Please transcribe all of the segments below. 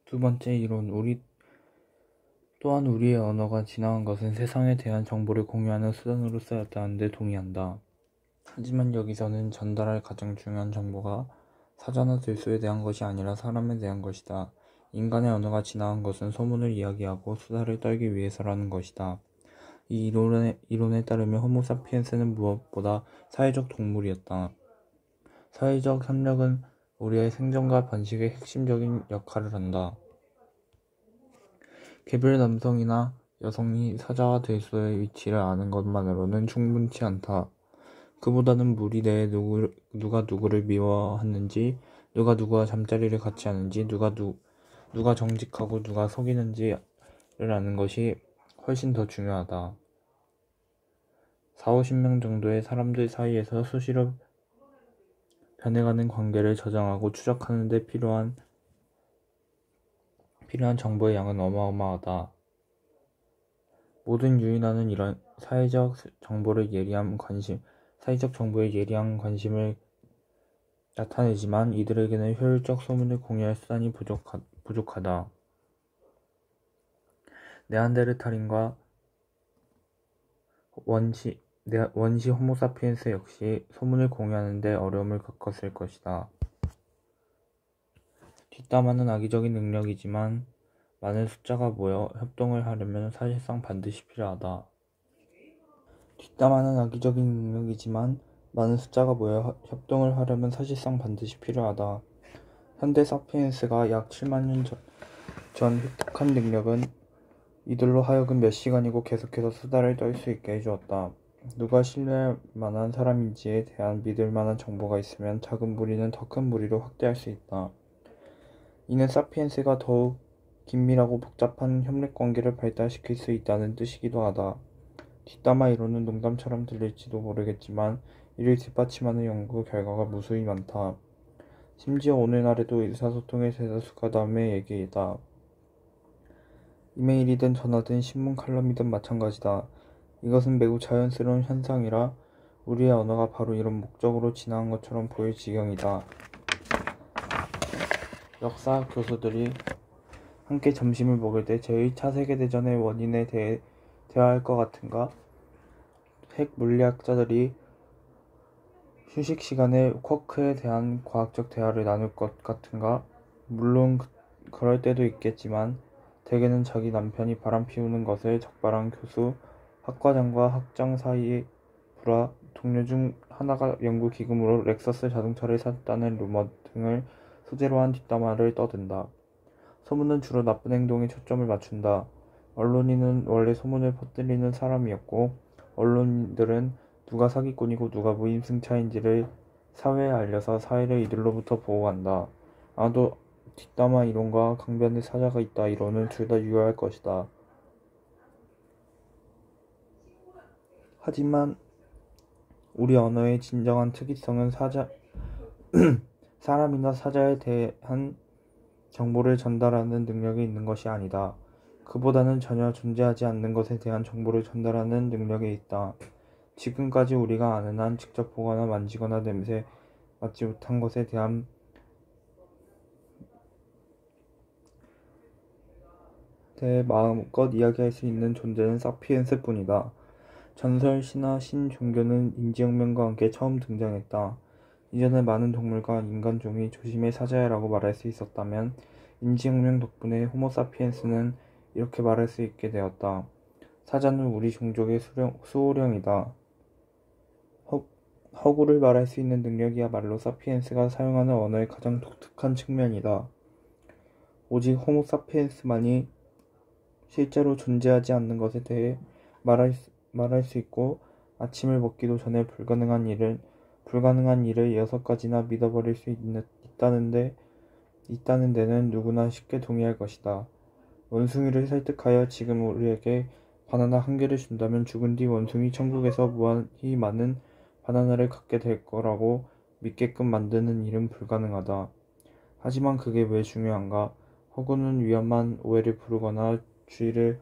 두 번째 이론, 또한 우리의 언어가 진화한 것은 세상에 대한 정보를 공유하는 수단으로 쓰였다는데 동의한다. 하지만 여기서는 전달할 가장 중요한 정보가 사자나 들소에 대한 것이 아니라 사람에 대한 것이다. 인간의 언어가 진화한 것은 소문을 이야기하고 수다를 떨기 위해서라는 것이다. 이 이론에 따르면 호모사피엔스는 무엇보다 사회적 동물이었다. 사회적 협력은 우리의 생존과 번식의 핵심적인 역할을 한다. 개별 남성이나 여성이 사자와 들소의 위치를 아는 것만으로는 충분치 않다. 그보다는 무리 내에 누가 누구를 미워하는지, 누가 누구와 잠자리를 같이 하는지, 누가 정직하고 누가 속이는지를 아는 것이 훨씬 더 중요하다. 40~50명 정도의 사람들 사이에서 수시로 변해가는 관계를 저장하고 추적하는 데 필요한 정보의 양은 어마어마하다. 모든 유인원은 이런 사회적 정보의 예리한 관심을 나타내지만 이들에게는 효율적 소문을 공유할 수단이 부족하다. 네안데르탈인과 원시 호모사피엔스 역시 소문을 공유하는 데 어려움을 겪었을 것이다. 뒷담화는 악의적인 능력이지만 많은 숫자가 모여 협동을 하려면 사실상 반드시 필요하다. 현대 사피엔스가 약 7만 년 전 획득한 능력은 이들로 하여금 몇 시간이고 계속해서 수다를 떨 수 있게 해주었다. 누가 신뢰할 만한 사람인지에 대한 믿을 만한 정보가 있으면 작은 무리는 더 큰 무리로 확대할 수 있다. 이는 사피엔스가 더욱 긴밀하고 복잡한 협력관계를 발달시킬 수 있다는 뜻이기도 하다. 뒷담화 이론은 농담처럼 들릴지도 모르겠지만 이를 뒷받침하는 연구 결과가 무수히 많다. 심지어 오늘날에도 의사소통의 대다수가 남의 얘기이다. 이메일이든 전화든 신문 칼럼이든 마찬가지다. 이것은 매우 자연스러운 현상이라 우리의 언어가 바로 이런 목적으로 진화한 것처럼 보일 지경이다. 역사 교수들이 함께 점심을 먹을 때 제1차 세계대전의 원인에 대해 대화할 것 같은가? 핵 물리학자들이 휴식 시간에 쿼크에 대한 과학적 대화를 나눌 것 같은가? 물론 그럴 때도 있겠지만 대개는 자기 남편이 바람 피우는 것을 적발한 교수, 학과장과 학장 사이의 불화, 동료 중 하나가 연구 기금으로 렉서스 자동차를 샀다는 루머 등을 소재로 한 뒷담화를 떠든다. 소문은 주로 나쁜 행동에 초점을 맞춘다. 언론인은 원래 소문을 퍼뜨리는 사람이었고 언론인들은 누가 사기꾼이고 누가 무임승차인지를 사회에 알려서 사회를 이들로부터 보호한다. 아마도 뒷담화 이론과 강변의 사자가 있다 이론은 둘 다 유효할 것이다. 하지만 우리 언어의 진정한 특이성은 사람이나 사자에 대한 정보를 전달하는 능력이 있는 것이 아니다. 그보다는 전혀 존재하지 않는 것에 대한 정보를 전달하는 능력에 있다. 지금까지 우리가 아는 한 직접 보거나 만지거나 냄새 맡지 못한 것에 대해 마음껏 이야기할 수 있는 존재는 사피엔스 뿐이다. 전설, 신화, 신, 종교는 인지혁명과 함께 처음 등장했다. 이전에 많은 동물과 인간종이 조심해 사자야라고 말할 수 있었다면 인지혁명 덕분에 호모사피엔스는 이렇게 말할 수 있게 되었다. 사자는 우리 종족의 수호령이다. 허구를 말할 수 있는 능력이야말로 사피엔스가 사용하는 언어의 가장 독특한 측면이다. 오직 호모사피엔스만이 실제로 존재하지 않는 것에 대해 말할 수 있고 아침을 먹기도 전에 불가능한 일을 6가지나 믿어버릴 수 있다는 데는 누구나 쉽게 동의할 것이다. 원숭이를 설득하여 지금 우리에게 바나나 1개를 준다면 죽은 뒤 원숭이 천국에서 무한히 많은 바나나를 갖게 될 거라고 믿게끔 만드는 일은 불가능하다. 하지만 그게 왜 중요한가? 허구는 위험한 오해를 부르거나 주의를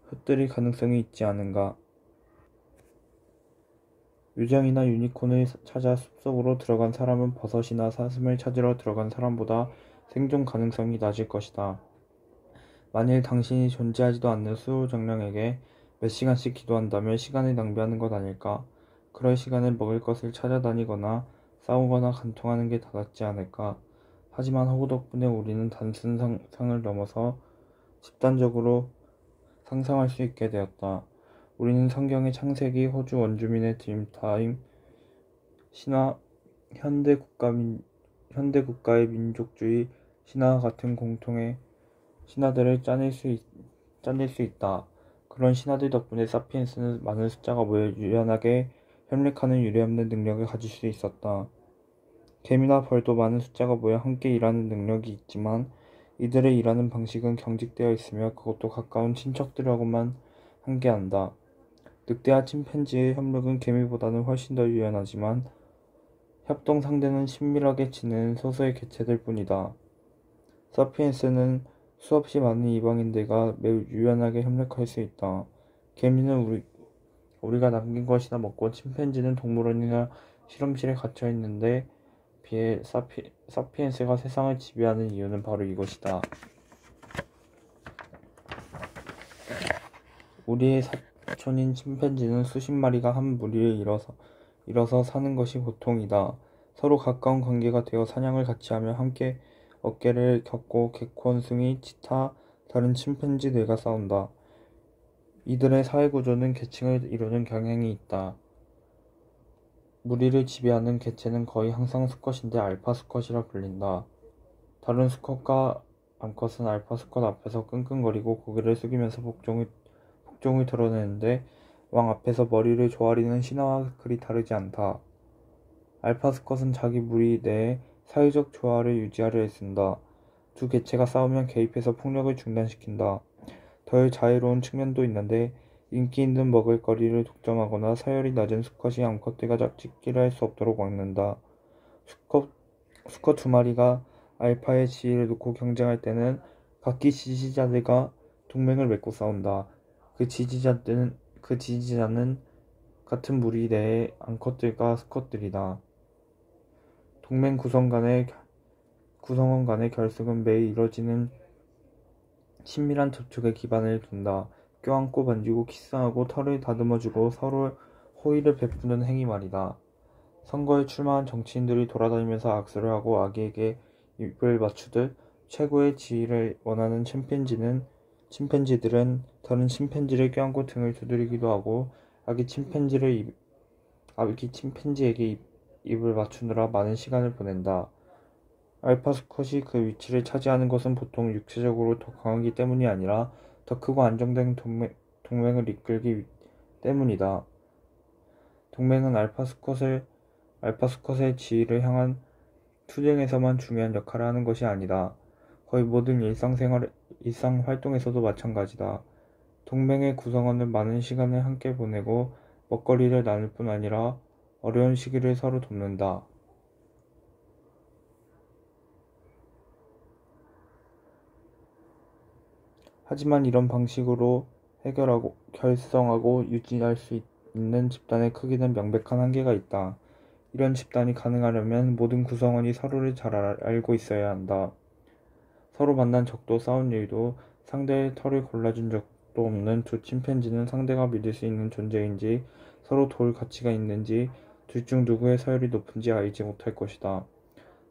흩뜨릴 가능성이 있지 않은가? 요정이나 유니콘을 찾아 숲속으로 들어간 사람은 버섯이나 사슴을 찾으러 들어간 사람보다 생존 가능성이 낮을 것이다. 만일 당신이 존재하지도 않는 수호정령에게 몇 시간씩 기도한다면 시간을 낭비하는 것 아닐까? 그럴 시간을 먹을 것을 찾아다니거나 싸우거나 간통하는 게 더 낫지 않을까? 하지만 호구 덕분에 우리는 단순 상상을 넘어서 집단적으로 상상할 수 있게 되었다. 우리는 성경의 창세기, 호주 원주민의 드림타임, 신화, 현대국가의 민족주의, 신화와 같은 공통의 신화들을 짜낼 수 있다. 그런 신화들 덕분에 사피엔스는 많은 숫자가 모여 유연하게 협력하는 유례없는 능력을 가질 수 있었다. 개미나 벌도 많은 숫자가 모여 함께 일하는 능력이 있지만 이들의 일하는 방식은 경직되어 있으며 그것도 가까운 친척들하고만 함께한다. 늑대와 침팬지의 협력은 개미보다는 훨씬 더 유연하지만 협동 상대는 친밀하게 지내는 소수의 개체들 뿐이다. 사피엔스는 수없이 많은 이방인들과 매우 유연하게 협력할 수 있다. 개미는 우리가 남긴 것이나 먹고 침팬지는 동물원이나 실험실에 갇혀 있는데 비해 사피엔스가 세상을 지배하는 이유는 바로 이것이다. 우리의 사촌인 침팬지는 수십 마리가 한 무리를 이뤄서 사는 것이 보통이다. 서로 가까운 관계가 되어 사냥을 같이 하며 함께 어깨를 겹고 개코, 원숭이, 치타, 다른 침팬지들과 싸운다. 이들의 사회구조는 계층을 이루는 경향이 있다. 무리를 지배하는 개체는 거의 항상 수컷인데 알파 수컷이라 불린다. 다른 수컷과 암컷은 알파 수컷 앞에서 끙끙거리고 고개를 숙이면서 복종을 드러내는데 왕 앞에서 머리를 조아리는 신화와 그리 다르지 않다. 알파 수컷은 자기 무리 내에 사회적 조화를 유지하려 애쓴다. 두 개체가 싸우면 개입해서 폭력을 중단시킨다. 덜 자유로운 측면도 있는데 인기 있는 먹을거리를 독점하거나 서열이 낮은 수컷이 암컷들과 짝짓기를 할 수 없도록 막는다. 수컷 두 마리가 알파의 지위를 놓고 경쟁할 때는 각기 지지자들과 동맹을 맺고 싸운다. 그 지지자는 같은 무리 내의 암컷들과 수컷들이다. 동맹 구성원 간의 결속은 매일 이뤄지는 친밀한 접촉에 기반을 둔다. 껴안고 만지고 키스하고 털을 다듬어주고 서로 호의를 베푸는 행위 말이다. 선거에 출마한 정치인들이 돌아다니면서 악수를 하고 아기에게 입을 맞추듯 최고의 지위를 원하는 침팬지들은 다른 침팬지를 껴안고 등을 두드리기도 하고 아기 침팬지에게 입을 맞추느라 많은 시간을 보낸다. 알파 수컷이 그 위치를 차지하는 것은 보통 육체적으로 더 강하기 때문이 아니라 더 크고 안정된 동맹을 이끌기 때문이다. 동맹은 알파 수컷의 지위를 향한 투쟁에서만 중요한 역할을 하는 것이 아니다. 거의 모든 일상 활동에서도 마찬가지다. 동맹의 구성원은 많은 시간을 함께 보내고 먹거리를 나눌 뿐 아니라 어려운 시기를 서로 돕는다. 하지만 이런 방식으로 해결하고 결성하고 유지할 수 있는 집단의 크기는 명백한 한계가 있다. 이런 집단이 가능하려면 모든 구성원이 서로를 잘 알고 있어야 한다. 서로 만난 적도 싸운 일도 상대의 털을 골라준 적도 없는 두 침팬지는 상대가 믿을 수 있는 존재인지 서로 도울 가치가 있는지 둘 중 누구의 서열이 높은지 알지 못할 것이다.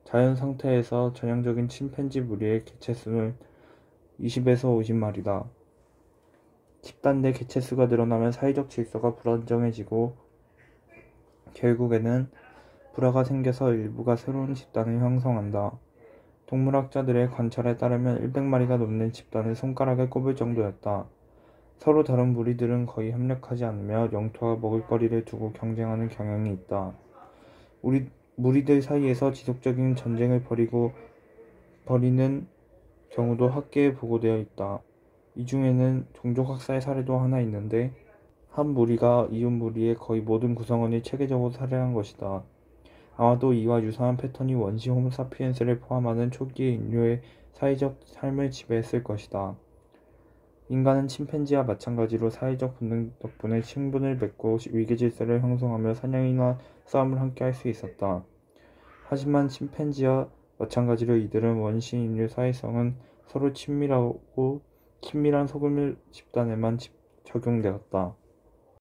자연 상태에서 전형적인 침팬지 무리의 개체수는 20에서 50마리다. 집단 내 개체수가 늘어나면 사회적 질서가 불안정해지고 결국에는 불화가 생겨서 일부가 새로운 집단을 형성한다. 동물학자들의 관찰에 따르면 100마리가 넘는 집단을 손가락에 꼽을 정도였다. 서로 다른 무리들은 거의 협력하지 않으며 영토와 먹을거리를 두고 경쟁하는 경향이 있다. 무리들 사이에서 지속적인 전쟁을 벌이는 경우도 학계에 보고되어 있다. 이 중에는 종족학살 사례도 하나 있는데 한 무리가 이웃 무리의 거의 모든 구성원을 체계적으로 살해한 것이다. 아마도 이와 유사한 패턴이 원시 호모사피엔스를 포함하는 초기의 인류의 사회적 삶을 지배했을 것이다. 인간은 침팬지와 마찬가지로 사회적 본능 덕분에 친분을 맺고 위계질서를 형성하며 사냥이나 싸움을 함께 할 수 있었다. 하지만 침팬지와 마찬가지로 이들은 원시 인류 사회성은 서로 친밀하고 친밀한 소금 집단에만 적용되었다.